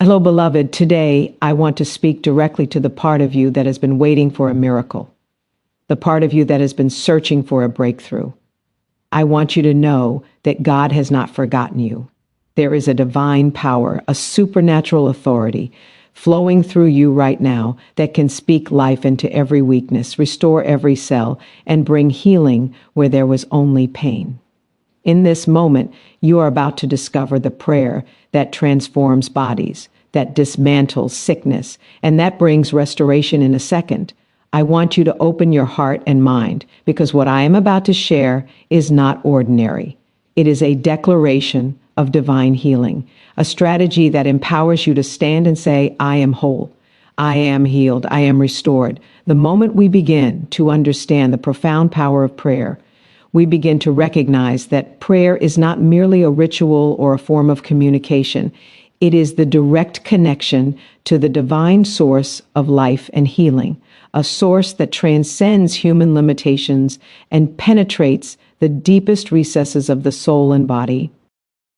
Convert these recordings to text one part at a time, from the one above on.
Hello, beloved. Today, I want to speak directly to the part of you that has been waiting for a miracle, the part of you that has been searching for a breakthrough. I want you to know that God has not forgotten you. There is a divine power, a supernatural authority flowing through you right now that can speak life into every weakness, restore every cell, and bring healing where there was only pain. In this moment, you are about to discover the prayer that transforms bodies, that dismantles sickness, and that brings restoration in a second. I want you to open your heart and mind, because what I am about to share is not ordinary. It is a declaration of divine healing, a strategy that empowers you to stand and say, I am whole, I am healed, I am restored. The moment we begin to understand the profound power of prayer, we begin to recognize that prayer is not merely a ritual or a form of communication. It is the direct connection to the divine source of life and healing, a source that transcends human limitations and penetrates the deepest recesses of the soul and body.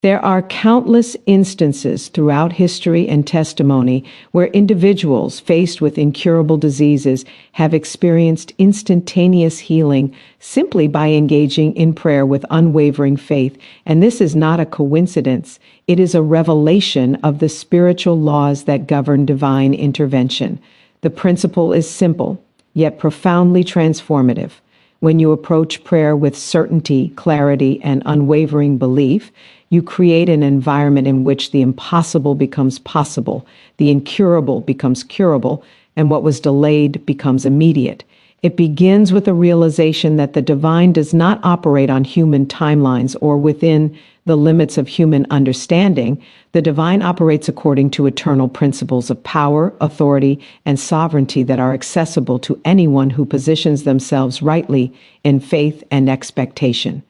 There are countless instances throughout history and testimony where individuals faced with incurable diseases have experienced instantaneous healing simply by engaging in prayer with unwavering faith. And this is not a coincidence. It is a revelation of the spiritual laws that govern divine intervention. The principle is simple, yet profoundly transformative. When you approach prayer with certainty, clarity, and unwavering belief, you create an environment in which the impossible becomes possible, the incurable becomes curable, and what was delayed becomes immediate. It begins with a realization that the divine does not operate on human timelines or within the limits of human understanding. The divine operates according to eternal principles of power, authority, and sovereignty that are accessible to anyone who positions themselves rightly in faith and expectation.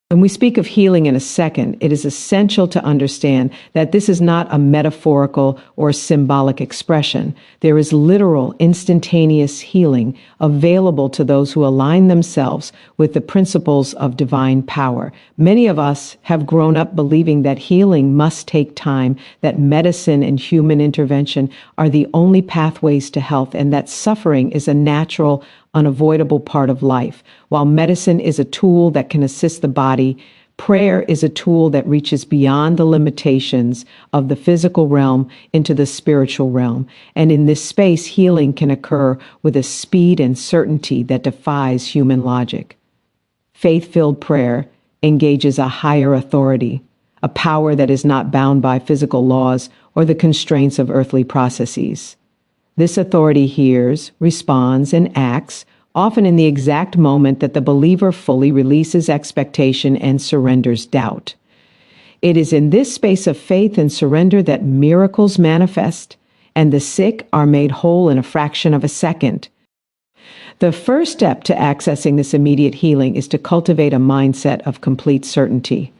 When we speak of healing in a second, it is essential to understand that this is not a metaphorical or symbolic expression. There is literal, instantaneous healing available to those who align themselves with the principles of divine power. Many of us have grown up believing that healing must take time, that medicine and human intervention are the only pathways to health, and that suffering is a natural, unavoidable part of life. While medicine is a tool that can assist the body, prayer is a tool that reaches beyond the limitations of the physical realm into the spiritual realm. And in this space, healing can occur with a speed and certainty that defies human logic. Faith-filled prayer engages a higher authority, a power that is not bound by physical laws or the constraints of earthly processes. This authority hears, responds, and acts, often in the exact moment that the believer fully releases expectation and surrenders doubt. It is in this space of faith and surrender that miracles manifest, and the sick are made whole in a fraction of a second. The first step to accessing this immediate healing is to cultivate a mindset of complete certainty.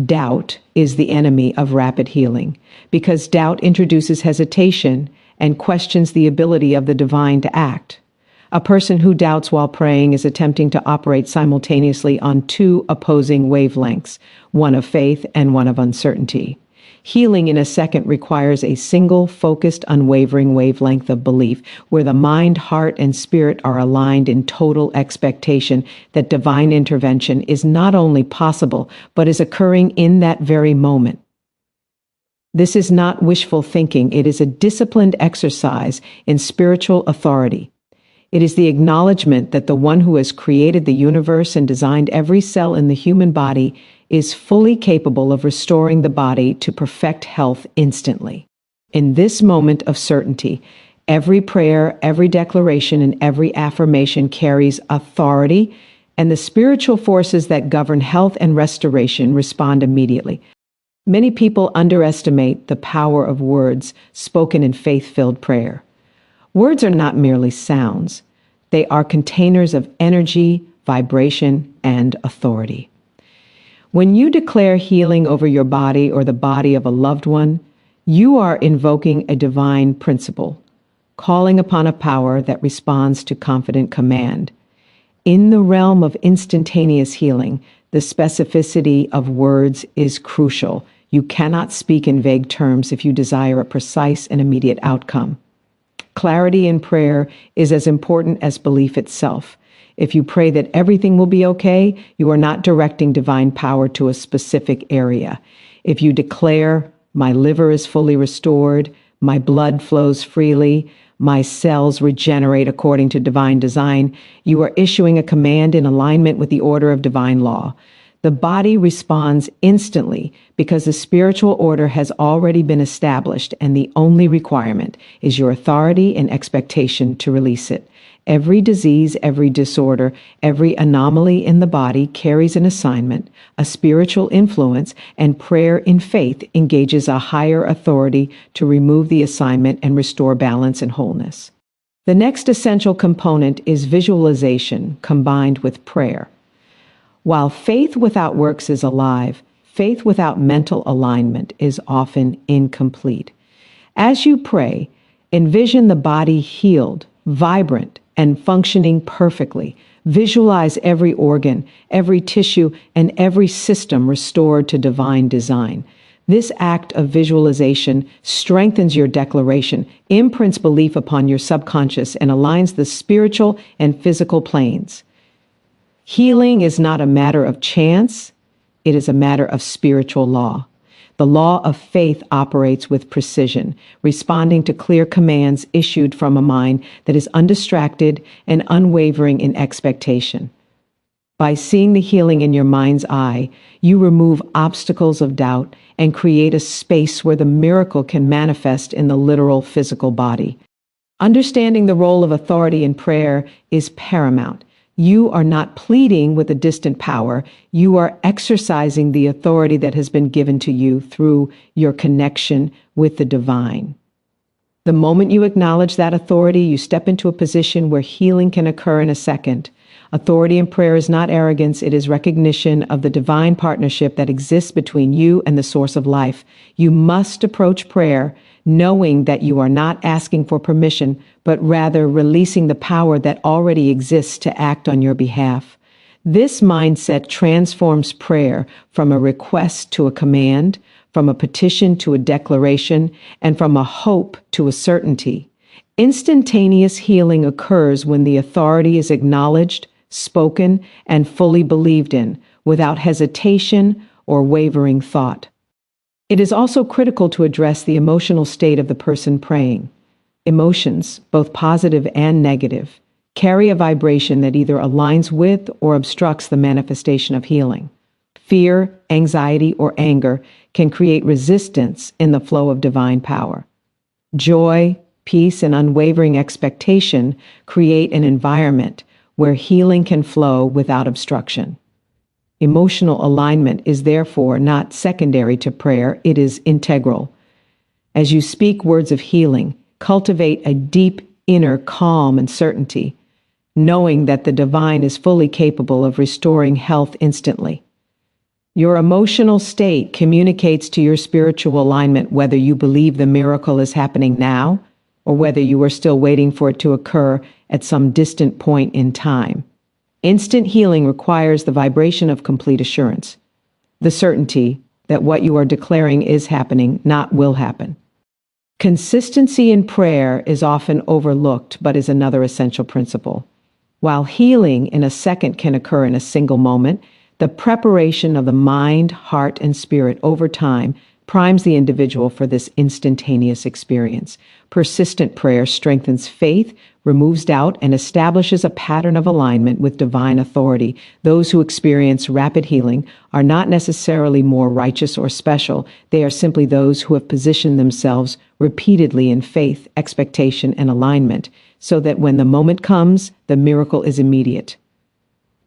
Doubt is the enemy of rapid healing, because doubt introduces hesitation and questions the ability of the divine to act. A person who doubts while praying is attempting to operate simultaneously on two opposing wavelengths, one of faith and one of uncertainty. Healing in a second requires a single, focused, unwavering wavelength of belief, where the mind, heart, and spirit are aligned in total expectation that divine intervention is not only possible, but is occurring in that very moment. This is not wishful thinking. It is a disciplined exercise in spiritual authority. It is the acknowledgement that the one who has created the universe and designed every cell in the human body is fully capable of restoring the body to perfect health instantly. In this moment of certainty, every prayer, every declaration, and every affirmation carries authority, and the spiritual forces that govern health and restoration respond immediately. Many people underestimate the power of words spoken in faith-filled prayer. Words are not merely sounds. They are containers of energy, vibration, and authority. When you declare healing over your body or the body of a loved one, you are invoking a divine principle, calling upon a power that responds to confident command. In the realm of instantaneous healing, the specificity of words is crucial. You cannot speak in vague terms if you desire a precise and immediate outcome. Clarity in prayer is as important as belief itself. If you pray that everything will be okay, you are not directing divine power to a specific area. If you declare, "My liver is fully restored, my blood flows freely, my cells regenerate according to divine design," you are issuing a command in alignment with the order of divine law. The body responds instantly because the spiritual order has already been established, and the only requirement is your authority and expectation to release it. Every disease, every disorder, every anomaly in the body carries an assignment, a spiritual influence, and prayer in faith engages a higher authority to remove the assignment and restore balance and wholeness. The next essential component is visualization combined with prayer. While faith without works is alive, faith without mental alignment is often incomplete. As you pray, envision the body healed, vibrant, and functioning perfectly. Visualize every organ, every tissue, and every system restored to divine design. This act of visualization strengthens your declaration, imprints belief upon your subconscious, and aligns the spiritual and physical planes. Healing is not a matter of chance, it is a matter of spiritual law. The law of faith operates with precision, responding to clear commands issued from a mind that is undistracted and unwavering in expectation. By seeing the healing in your mind's eye, you remove obstacles of doubt and create a space where the miracle can manifest in the literal physical body. Understanding the role of authority in prayer is paramount. You are not pleading with a distant power. You are exercising the authority that has been given to you through your connection with the divine. The moment you acknowledge that authority, you step into a position where healing can occur in a second. Authority in prayer is not arrogance, it is recognition of the divine partnership that exists between you and the source of life. You must approach prayer knowing that you are not asking for permission, but rather releasing the power that already exists to act on your behalf. This mindset transforms prayer from a request to a command, from a petition to a declaration, and from a hope to a certainty. Instantaneous healing occurs when the authority is acknowledged, spoken, and fully believed in, without hesitation or wavering thought. It is also critical to address the emotional state of the person praying. Emotions, both positive and negative, carry a vibration that either aligns with or obstructs the manifestation of healing. Fear, anxiety, or anger can create resistance in the flow of divine power. Joy, peace, and unwavering expectation create an environment where healing can flow without obstruction. Emotional alignment is therefore not secondary to prayer, it is integral. As you speak words of healing, cultivate a deep inner calm and certainty, knowing that the divine is fully capable of restoring health instantly. Your emotional state communicates to your spiritual alignment whether you believe the miracle is happening now or whether you are still waiting for it to occur at some distant point in time. Instant healing requires the vibration of complete assurance, the certainty that what you are declaring is happening, not will happen. Consistency in prayer is often overlooked, but is another essential principle. While healing in a second can occur in a single moment, the preparation of the mind, heart, and spirit over time primes the individual for this instantaneous experience. Persistent prayer strengthens faith, removes doubt, and establishes a pattern of alignment with divine authority. Those who experience rapid healing are not necessarily more righteous or special. They are simply those who have positioned themselves repeatedly in faith, expectation, and alignment, so that when the moment comes, the miracle is immediate.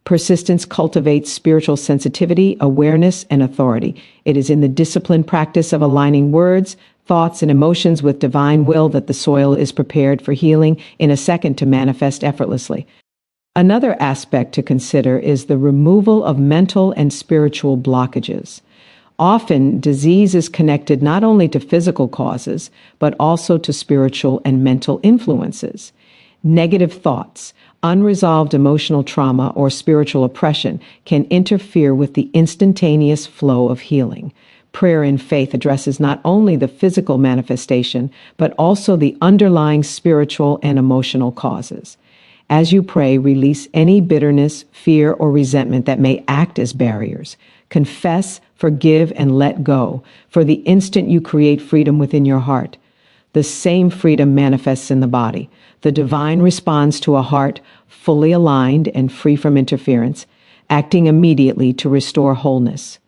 Persistence cultivates spiritual sensitivity, awareness, and authority. It is in the disciplined practice of aligning words, thoughts, and emotions with divine will that the soil is prepared for healing in a second to manifest effortlessly. Another aspect to consider is the removal of mental and spiritual blockages. Often, disease is connected not only to physical causes, but also to spiritual and mental influences. Negative thoughts, unresolved emotional trauma, or spiritual oppression can interfere with the instantaneous flow of healing. Prayer in faith addresses not only the physical manifestation, but also the underlying spiritual and emotional causes. As you pray, release any bitterness, fear, or resentment that may act as barriers. Confess, forgive, and let go. For the instant you create freedom within your heart, the same freedom manifests in the body. The divine responds to a heart fully aligned and free from interference, acting immediately to restore wholeness.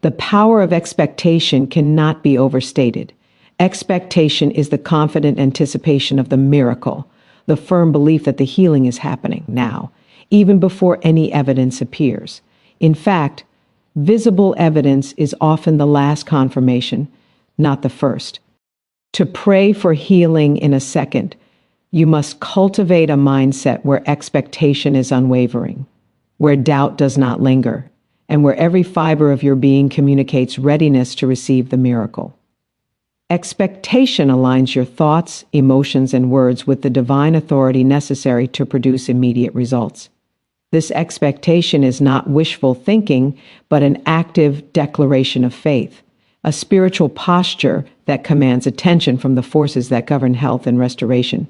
The power of expectation cannot be overstated. Expectation is the confident anticipation of the miracle, the firm belief that the healing is happening now, even before any evidence appears. In fact, visible evidence is often the last confirmation, not the first. To pray for healing in a second, you must cultivate a mindset where expectation is unwavering, where doubt does not linger, and where every fiber of your being communicates readiness to receive the miracle. Expectation aligns your thoughts, emotions, and words with the divine authority necessary to produce immediate results. This expectation is not wishful thinking, but an active declaration of faith, a spiritual posture that commands attention from the forces that govern health and restoration.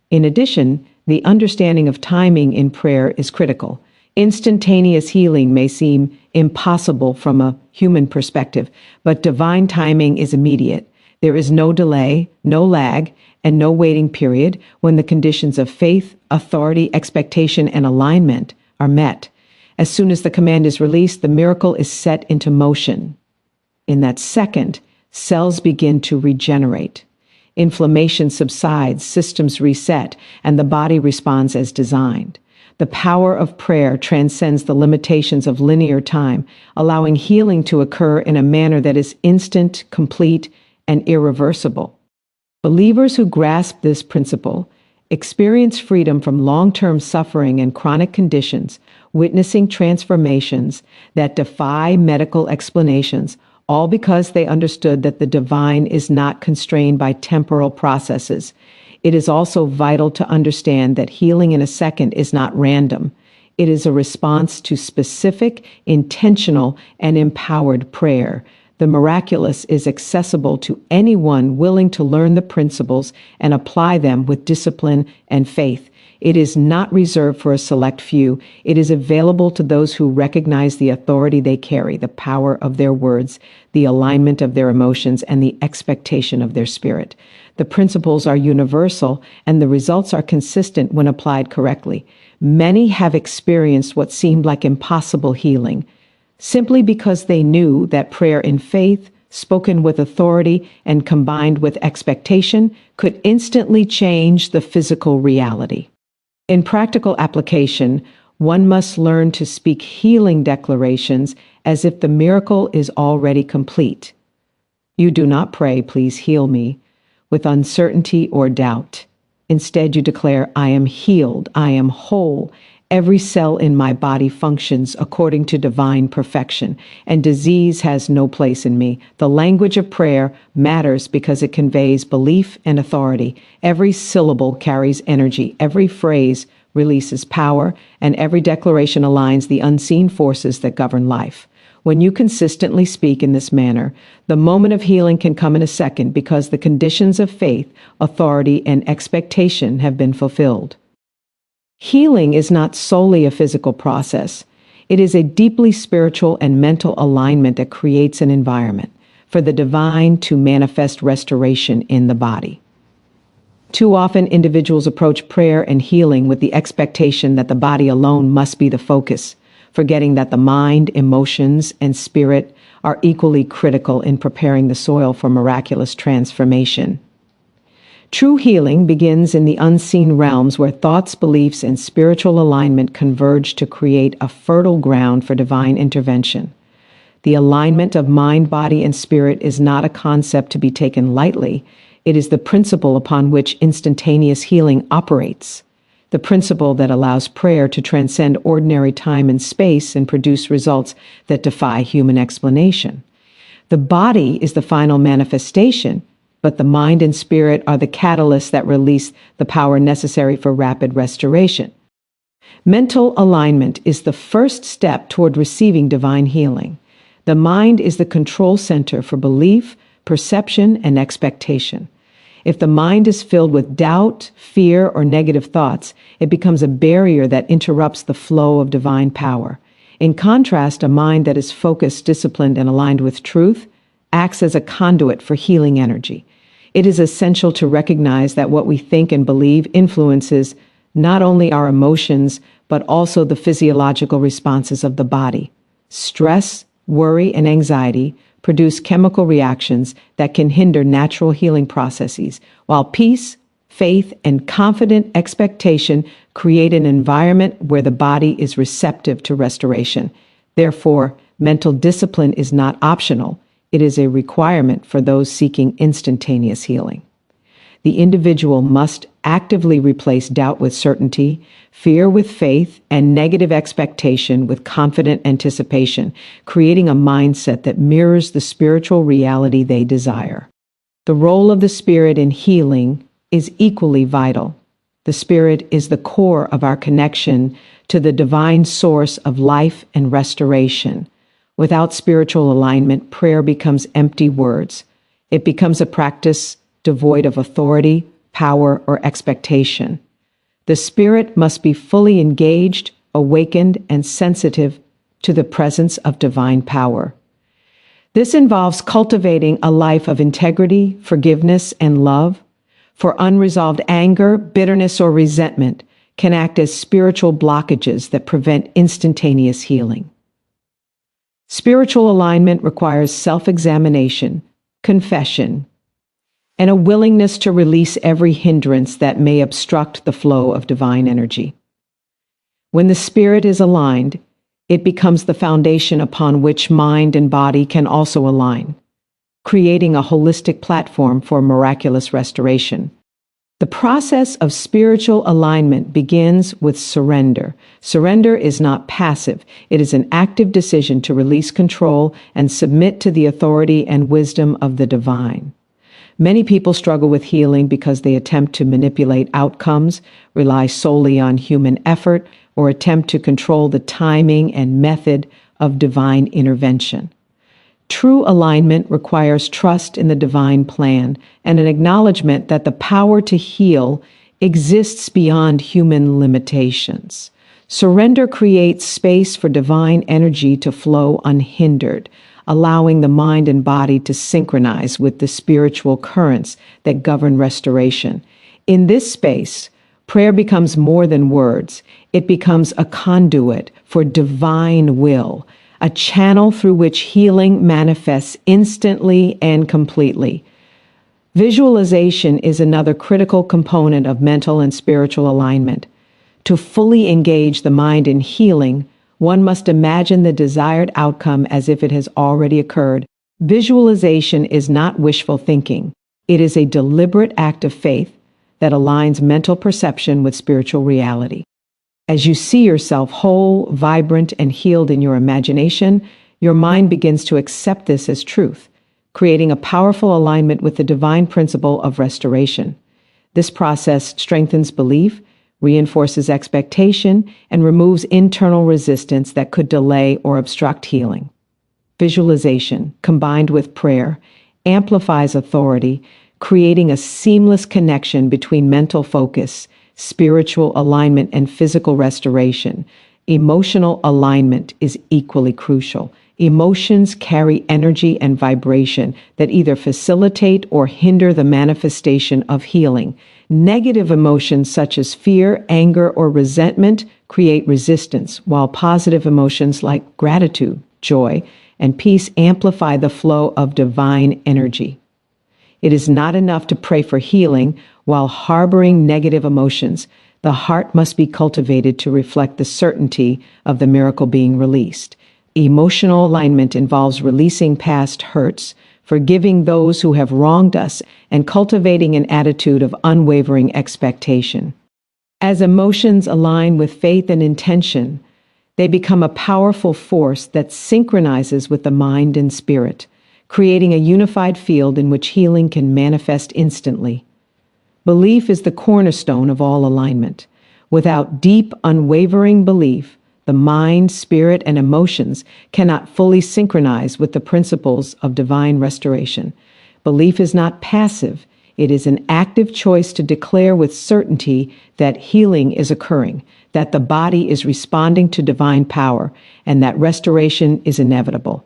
In addition, the understanding of timing in prayer is critical. Instantaneous healing may seem impossible from a human perspective, but divine timing is immediate. There is no delay, no lag, and no waiting period when the conditions of faith, authority, expectation, and alignment are met. As soon as the command is released, the miracle is set into motion. In that second, cells begin to regenerate. Inflammation subsides, systems reset, and the body responds as designed. The power of prayer transcends the limitations of linear time, allowing healing to occur in a manner that is instant, complete, and irreversible. Believers who grasp this principle experience freedom from long-term suffering and chronic conditions, witnessing transformations that defy medical explanations, all because they understood that the divine is not constrained by temporal processes. It is also vital to understand that healing in a second is not random. It is a response to specific, intentional, and empowered prayer. The miraculous is accessible to anyone willing to learn the principles and apply them with discipline and faith. It is not reserved for a select few. It is available to those who recognize the authority they carry, the power of their words, the alignment of their emotions, and the expectation of their spirit. The principles are universal, and the results are consistent when applied correctly. Many have experienced what seemed like impossible healing, simply because they knew that prayer in faith, spoken with authority and combined with expectation, could instantly change the physical reality. In practical application, one must learn to speak healing declarations as if the miracle is already complete. You do not pray, "Please heal me," with uncertainty or doubt. Instead, you declare, "I am healed, I am whole. Every cell in my body functions according to divine perfection, and disease has no place in me." The language of prayer matters because it conveys belief and authority. Every syllable carries energy, every phrase releases power, and every declaration aligns the unseen forces that govern life. When you consistently speak in this manner, the moment of healing can come in a second because the conditions of faith, authority, and expectation have been fulfilled. Healing is not solely a physical process. It is a deeply spiritual and mental alignment that creates an environment for the divine to manifest restoration in the body. Too often, individuals approach prayer and healing with the expectation that the body alone must be the focus, forgetting that the mind, emotions, and spirit are equally critical in preparing the soil for miraculous transformation. True healing begins in the unseen realms where thoughts, beliefs, and spiritual alignment converge to create a fertile ground for divine intervention. The alignment of mind, body, and spirit is not a concept to be taken lightly. It is the principle upon which instantaneous healing operates, the principle that allows prayer to transcend ordinary time and space and produce results that defy human explanation. The body is the final manifestation, but the mind and spirit are the catalysts that release the power necessary for rapid restoration. Mental alignment is the first step toward receiving divine healing. The mind is the control center for belief, perception, and expectation. If the mind is filled with doubt, fear, or negative thoughts, it becomes a barrier that interrupts the flow of divine power. In contrast, a mind that is focused, disciplined, and aligned with truth acts as a conduit for healing energy. It is essential to recognize that what we think and believe influences not only our emotions, but also the physiological responses of the body. Stress, worry, and anxiety produce chemical reactions that can hinder natural healing processes, while peace, faith, and confident expectation create an environment where the body is receptive to restoration. Therefore, mental discipline is not optional. It is a requirement for those seeking instantaneous healing. The individual must actively replace doubt with certainty, fear with faith, and negative expectation with confident anticipation, creating a mindset that mirrors the spiritual reality they desire. The role of the Spirit in healing is equally vital. The Spirit is the core of our connection to the divine source of life and restoration. Without spiritual alignment, prayer becomes empty words. It becomes a practice devoid of authority, power, or expectation. The Spirit must be fully engaged, awakened, and sensitive to the presence of divine power. This involves cultivating a life of integrity, forgiveness, and love, for unresolved anger, bitterness, or resentment can act as spiritual blockages that prevent instantaneous healing. Spiritual alignment requires self-examination, confession, and a willingness to release every hindrance that may obstruct the flow of divine energy. When the spirit is aligned, it becomes the foundation upon which mind and body can also align, creating a holistic platform for miraculous restoration. The process of spiritual alignment begins with surrender. Surrender is not passive. It is an active decision to release control and submit to the authority and wisdom of the divine. Many people struggle with healing because they attempt to manipulate outcomes, rely solely on human effort, or attempt to control the timing and method of divine intervention. True alignment requires trust in the divine plan and an acknowledgement that the power to heal exists beyond human limitations. Surrender creates space for divine energy to flow unhindered, allowing the mind and body to synchronize with the spiritual currents that govern restoration. In this space, prayer becomes more than words. It becomes a conduit for divine will, a channel through which healing manifests instantly and completely. Visualization is another critical component of mental and spiritual alignment. To fully engage the mind in healing, one must imagine the desired outcome as if it has already occurred. Visualization is not wishful thinking. It is a deliberate act of faith that aligns mental perception with spiritual reality. As you see yourself whole, vibrant, and healed in your imagination, your mind begins to accept this as truth, creating a powerful alignment with the divine principle of restoration. This process strengthens belief, reinforces expectation, and removes internal resistance that could delay or obstruct healing. Visualization, combined with prayer, amplifies authority, creating a seamless connection between mental focus, spiritual alignment, and physical restoration. Emotional alignment is equally crucial. Emotions carry energy and vibration that either facilitate or hinder the manifestation of healing. Negative emotions such as fear, anger, or resentment create resistance, while positive emotions like gratitude, joy, and peace amplify the flow of divine energy. It is not enough to pray for healing while harboring negative emotions. The heart must be cultivated to reflect the certainty of the miracle being released. Emotional alignment involves releasing past hurts, forgiving those who have wronged us, and cultivating an attitude of unwavering expectation. As emotions align with faith and intention, they become a powerful force that synchronizes with the mind and spirit, creating a unified field in which healing can manifest instantly. Belief is the cornerstone of all alignment. Without deep, unwavering belief, The mind, spirit, and emotions cannot fully synchronize with the principles of divine restoration. Belief is not passive. It is an active choice to declare with certainty that healing is occurring, that the body is responding to divine power, and that restoration is inevitable.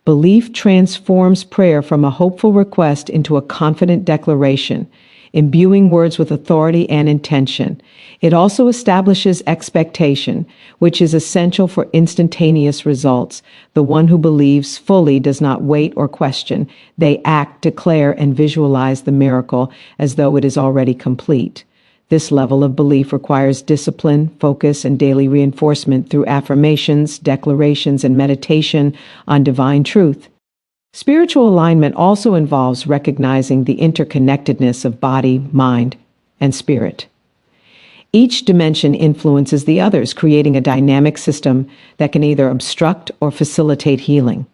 Belief transforms prayer from a hopeful request into a confident declaration, imbuing words with authority and intention. It also establishes expectation, which is essential for instantaneous results. The one who believes fully does not wait or question. They act, declare, and visualize the miracle as though it is already complete. This level of belief requires discipline, focus, and daily reinforcement through affirmations, declarations, and meditation on divine truth. Spiritual alignment also involves recognizing the interconnectedness of body, mind, and spirit. Each dimension influences the others, creating a dynamic system that can either obstruct or facilitate healing.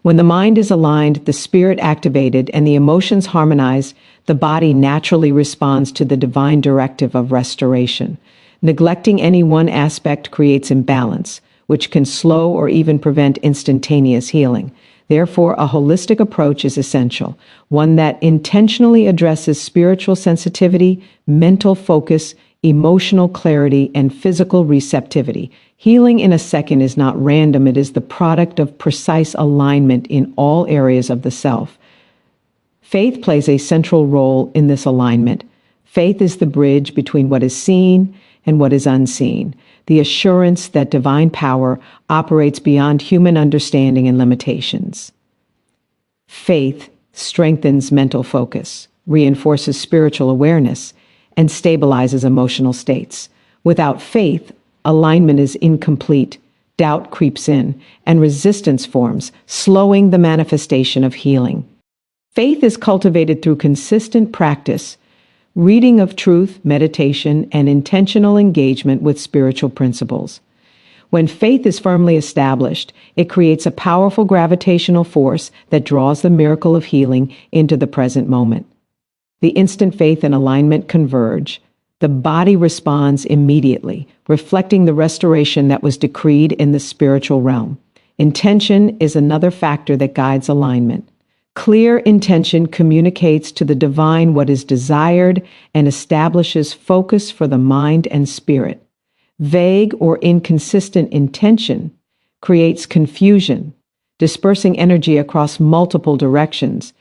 When the mind is aligned, the spirit activated, and the emotions harmonized, the body naturally responds to the divine directive of restoration. Neglecting any one aspect creates imbalance, which can slow or even prevent instantaneous healing. Therefore, a holistic approach is essential, one that intentionally addresses spiritual sensitivity, mental focus, emotional clarity, and physical receptivity. Healing in a second is not random, it is the product of precise alignment in all areas of the self. Faith plays a central role in this alignment. Faith is the bridge between what is seen and what is unseen, the assurance that divine power operates beyond human understanding and limitations. Faith strengthens mental focus, reinforces spiritual awareness, and stabilizes emotional states. Without faith, alignment is incomplete, doubt creeps in, and resistance forms, slowing the manifestation of healing. Faith is cultivated through consistent practice, reading of truth, meditation, and intentional engagement with spiritual principles. When faith is firmly established, it creates a powerful gravitational force that draws the miracle of healing into the present moment. The instant faith and alignment converge. The body responds immediately, reflecting the restoration that was decreed in the spiritual realm. Intention is another factor that guides alignment. Clear intention communicates to the divine what is desired and establishes focus for the mind and spirit. Vague or inconsistent intention creates confusion, dispersing energy across multiple directions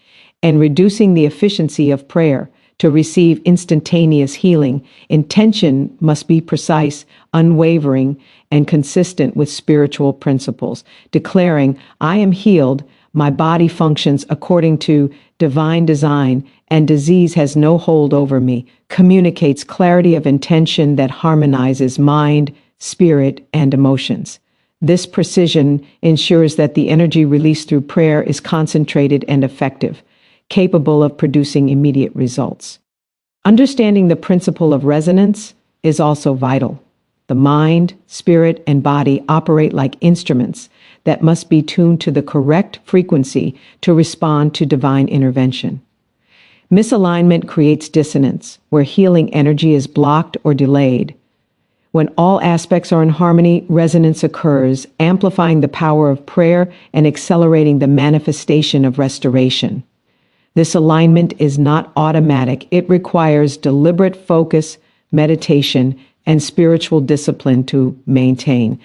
and reducing the efficiency of prayer. To receive instantaneous healing, intention must be precise, unwavering, and consistent with spiritual principles, declaring, "I am healed, my body functions according to divine design, and disease has no hold over me," communicates clarity of intention that harmonizes mind, spirit, and emotions. This precision ensures that the energy released through prayer is concentrated and effective, capable of producing immediate results. Understanding the principle of resonance is also vital. The mind, spirit, and body operate like instruments that must be tuned to the correct frequency to respond to divine intervention. Misalignment creates dissonance, where healing energy is blocked or delayed. When all aspects are in harmony, resonance occurs, amplifying the power of prayer and accelerating the manifestation of restoration. This alignment is not automatic. It requires deliberate focus, meditation, and spiritual discipline to maintain.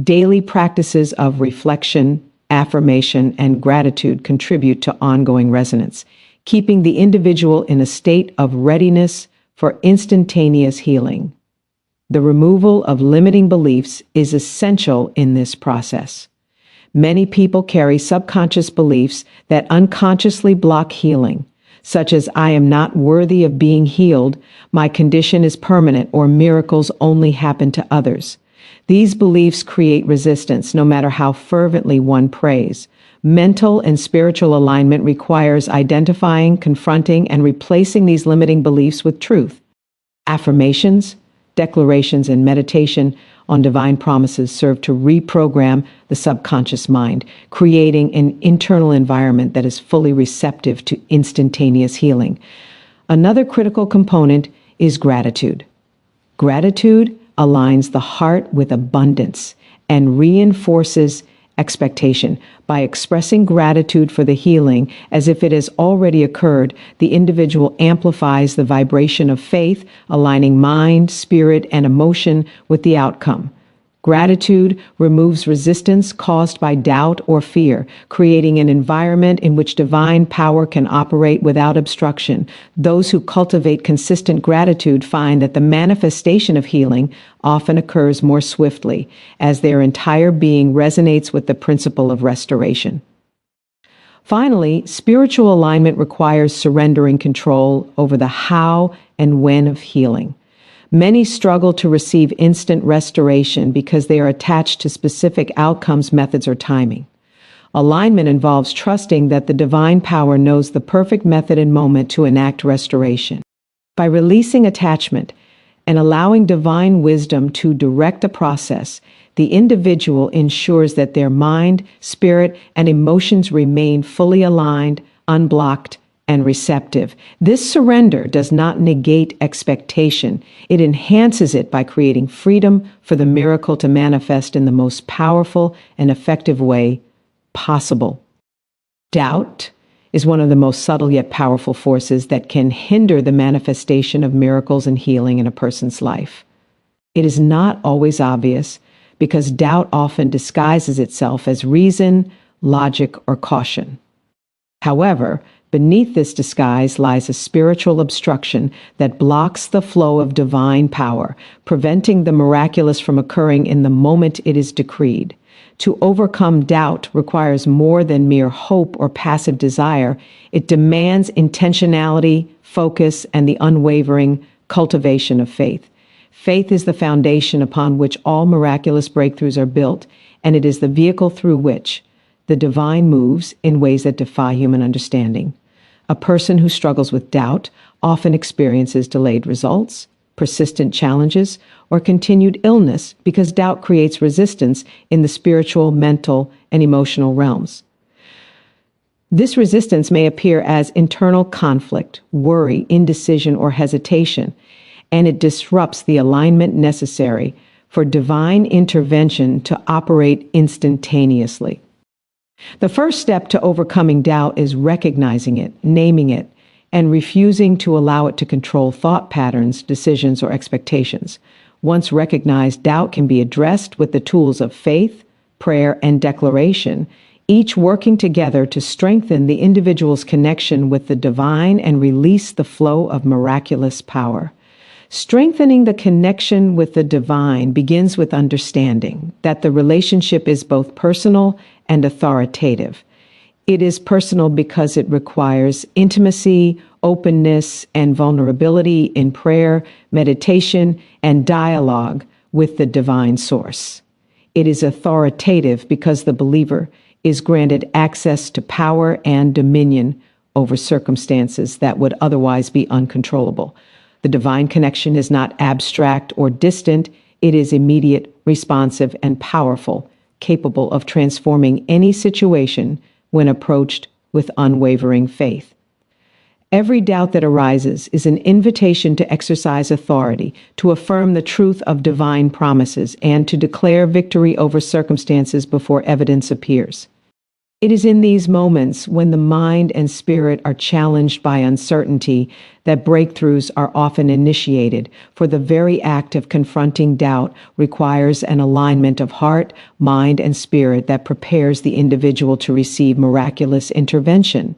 Daily practices of reflection, affirmation, and gratitude contribute to ongoing resonance, keeping the individual in a state of readiness for instantaneous healing. The removal of limiting beliefs is essential in this process. Many people carry subconscious beliefs that unconsciously block healing, such as "I am not worthy of being healed," "my condition is permanent," or "miracles only happen to others." These beliefs create resistance no matter how fervently one prays. Mental and spiritual alignment requires identifying, confronting, and replacing these limiting beliefs with truth. Affirmations, declarations, and meditation on divine promises serve to reprogram the subconscious mind, creating an internal environment that is fully receptive to instantaneous healing. Another critical component is gratitude. Gratitude aligns the heart with abundance and reinforces expectation. By expressing gratitude for the healing as if it has already occurred, the individual amplifies the vibration of faith, aligning mind, spirit, and emotion with the outcome. Gratitude removes resistance caused by doubt or fear, creating an environment in which divine power can operate without obstruction. Those who cultivate consistent gratitude find that the manifestation of healing often occurs more swiftly, as their entire being resonates with the principle of restoration. Finally, spiritual alignment requires surrendering control over the how and when of healing. Many struggle to receive instant restoration because they are attached to specific outcomes, methods, or timing. Alignment involves trusting that the divine power knows the perfect method and moment to enact restoration. By releasing attachment and allowing divine wisdom to direct the process, the individual ensures that their mind, spirit, and emotions remain fully aligned, unblocked, and receptive. This surrender does not negate expectation. It enhances it by creating freedom for the miracle to manifest in the most powerful and effective way possible. Doubt is one of the most subtle yet powerful forces that can hinder the manifestation of miracles and healing in a person's life. It is not always obvious because doubt often disguises itself as reason, logic, or caution. However, beneath this disguise lies a spiritual obstruction that blocks the flow of divine power, preventing the miraculous from occurring in the moment it is decreed. To overcome doubt requires more than mere hope or passive desire. It demands intentionality, focus, and the unwavering cultivation of faith. Faith is the foundation upon which all miraculous breakthroughs are built, and it is the vehicle through which the divine moves in ways that defy human understanding. A person who struggles with doubt often experiences delayed results, persistent challenges, or continued illness because doubt creates resistance in the spiritual, mental, and emotional realms. This resistance may appear as internal conflict, worry, indecision, or hesitation, and it disrupts the alignment necessary for divine intervention to operate instantaneously. The first step to overcoming doubt is recognizing it, naming it, and refusing to allow it to control thought patterns, decisions, or expectations. Once recognized, doubt can be addressed with the tools of faith, prayer, and declaration, each working together to strengthen the individual's connection with the divine and release the flow of miraculous power. Strengthening the connection with the divine begins with understanding that the relationship is both personal and authoritative. It is personal because it requires intimacy, openness, and vulnerability in prayer, meditation, and dialogue with the divine source. It is authoritative because the believer is granted access to power and dominion over circumstances that would otherwise be uncontrollable. The divine connection is not abstract or distant. It is immediate, responsive, and powerful, capable of transforming any situation when approached with unwavering faith. Every doubt that arises is an invitation to exercise authority, to affirm the truth of divine promises, and to declare victory over circumstances before evidence appears. It is in these moments when the mind and spirit are challenged by uncertainty that breakthroughs are often initiated, for the very act of confronting doubt requires an alignment of heart, mind, and spirit that prepares the individual to receive miraculous intervention.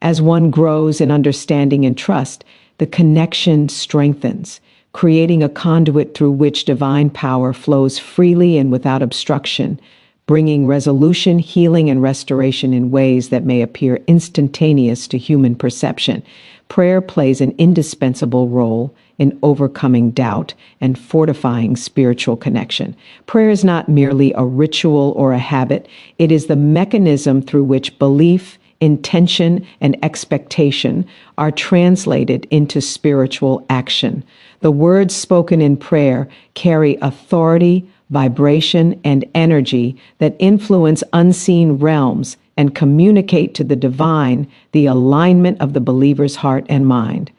As one grows in understanding and trust, the connection strengthens, creating a conduit through which divine power flows freely and without obstruction, bringing resolution, healing, and restoration in ways that may appear instantaneous to human perception. Prayer plays an indispensable role in overcoming doubt and fortifying spiritual connection. Prayer is not merely a ritual or a habit. It is the mechanism through which belief, intention, and expectation are translated into spiritual action. The words spoken in prayer carry authority, vibration, and energy that influence unseen realms and communicate to the divine the alignment of the believer's heart and mind.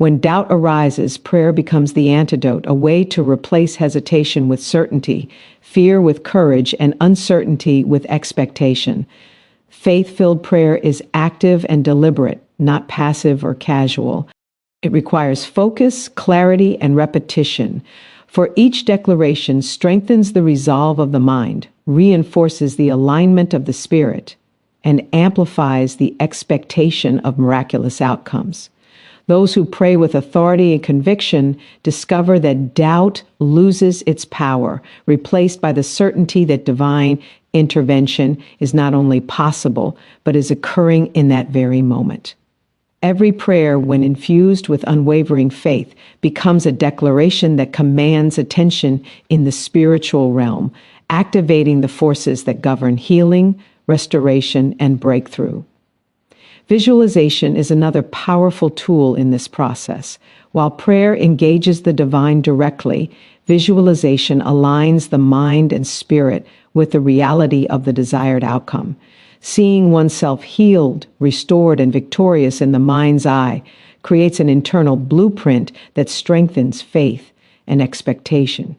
When doubt arises, prayer becomes the antidote, a way to replace hesitation with certainty, fear with courage, and uncertainty with expectation. Faith-filled prayer is active and deliberate, not passive or casual. It requires focus, clarity, and repetition. For each declaration strengthens the resolve of the mind, reinforces the alignment of the spirit, and amplifies the expectation of miraculous outcomes. Those who pray with authority and conviction discover that doubt loses its power, replaced by the certainty that divine intervention is not only possible, but is occurring in that very moment. Every prayer, when infused with unwavering faith, becomes a declaration that commands attention in the spiritual realm, activating the forces that govern healing, restoration, and breakthrough. Visualization is another powerful tool in this process. While prayer engages the divine directly, visualization aligns the mind and spirit with the reality of the desired outcome. Seeing oneself healed, restored, and victorious in the mind's eye creates an internal blueprint that strengthens faith and expectation.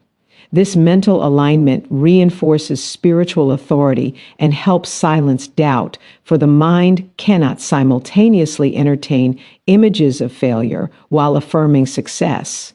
This mental alignment reinforces spiritual authority and helps silence doubt, for the mind cannot simultaneously entertain images of failure while affirming success.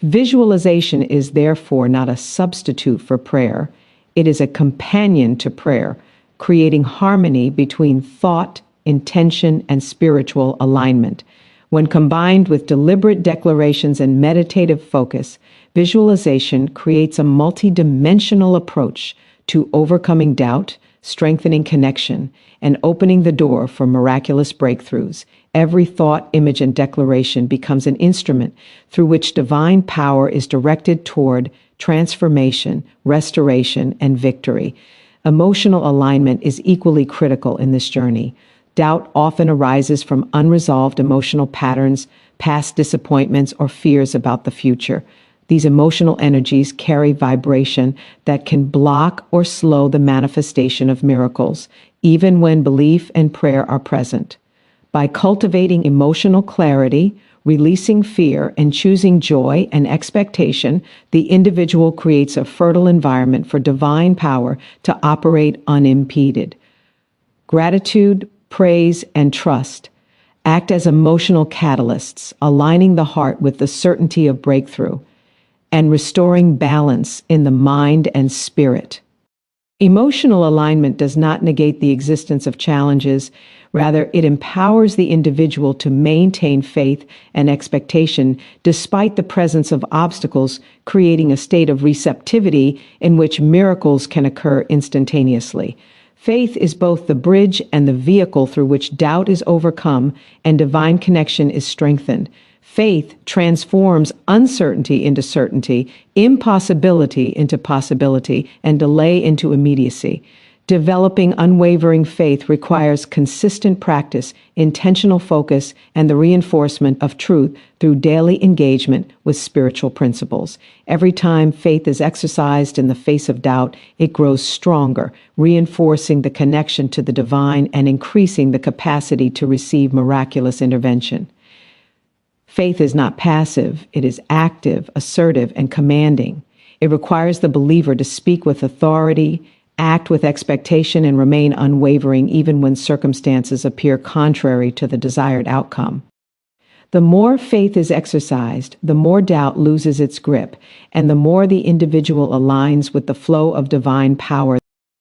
Visualization is therefore not a substitute for prayer. It is a companion to prayer, creating harmony between thought, intention, and spiritual alignment. When combined with deliberate declarations and meditative focus, visualization creates a multidimensional approach to overcoming doubt, strengthening connection, and opening the door for miraculous breakthroughs. Every thought, image, and declaration becomes an instrument through which divine power is directed toward transformation, restoration, and victory. Emotional alignment is equally critical in this journey. Doubt often arises from unresolved emotional patterns, past disappointments, or fears about the future. These emotional energies carry vibration that can block or slow the manifestation of miracles, even when belief and prayer are present. By cultivating emotional clarity, releasing fear, and choosing joy and expectation, the individual creates a fertile environment for divine power to operate unimpeded. Gratitude, praise, and trust act as emotional catalysts, aligning the heart with the certainty of breakthrough and restoring balance in the mind and spirit. Emotional alignment does not negate the existence of challenges. Rather, it empowers the individual to maintain faith and expectation despite the presence of obstacles, creating a state of receptivity in which miracles can occur instantaneously. Faith is both the bridge and the vehicle through which doubt is overcome and divine connection is strengthened. Faith transforms uncertainty into certainty, impossibility into possibility, and delay into immediacy. Developing unwavering faith requires consistent practice, intentional focus, and the reinforcement of truth through daily engagement with spiritual principles. Every time faith is exercised in the face of doubt, it grows stronger, reinforcing the connection to the divine and increasing the capacity to receive miraculous intervention. Faith is not passive, it is active, assertive, and commanding. It requires the believer to speak with authority, act with expectation, and remain unwavering even when circumstances appear contrary to the desired outcome. The more faith is exercised, the more doubt loses its grip, and the more the individual aligns with the flow of divine power